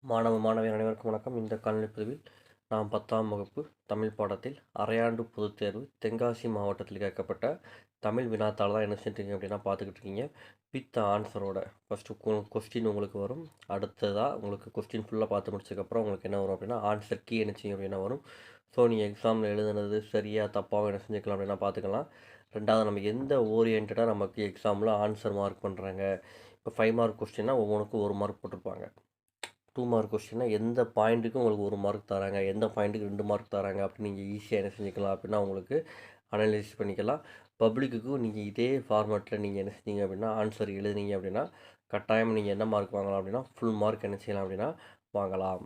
மாணவியர் அனைவருக்கும் வணக்கம். இந்த காணொளி பதிவில் நாம் 10ஆம் வகுப்பு தமிழ் பாடத்தில் அரையாண்டு பொதுத் தேர்வு தென்காசி மாவட்டத்தில் கேட்கப்பட்ட தமிழ் வினாத்தாள் தான் என்ன செஞ்சுருக்கீங்க அப்படின்னா பார்த்துக்கிட்டு இருக்கீங்க. வித் ஆன்சரோட ஃபஸ்ட்டு கொஸ்டின் உங்களுக்கு வரும். அடுத்ததாக உங்களுக்கு கொஸ்டின் ஃபுல்லாக பார்த்து முடிச்சதுக்கப்புறம் உங்களுக்கு என்ன வரும் அப்படின்னா ஆன்சர் கீ என்ன செய்யும் அப்படின்னா வரும். ஸோ நீங்கள் எக்ஸாமில் எழுதுனது சரியாக தப்பாக என்ன செஞ்சுக்கலாம் அப்படின்னா பார்த்துக்கலாம். ரெண்டாவது, நம்ம எந்த ஓரியன்டாக நமக்கு எக்ஸாமில் ஆன்சர் மார்க் பண்ணுறாங்க. இப்போ 5 மார்க் கொஸ்டின்னா ஒவ்வொன்றுக்கும் 1 மார்க் போட்டிருப்பாங்க. 2 மார்க் கொஸ்டின்னா எந்த பாயிண்ட்டுக்கும் உங்களுக்கு 1 மார்க் தராங்க, எந்த பாயிண்ட்டுக்கு 2 மார்க் தராங்க அப்படின்னு நீங்கள் ஈஸியாக என்ன செஞ்சுக்கலாம் அப்படின்னா உங்களுக்கு அனலைஸ் பண்ணிக்கலாம். பப்ளிக்குக்கும் நீங்கள் இதே ஃபார்மேட்டில் நீங்கள் என்ன செஞ்சீங்க அப்படின்னா ஆன்சர் எழுதுனீங்க அப்படின்னா கட்டாயம் நீங்கள் என்ன மார்க் வாங்கலாம் அப்படின்னா ஃபுல் மார்க் என்ன செய்யலாம் அப்படின்னா வாங்கலாம்.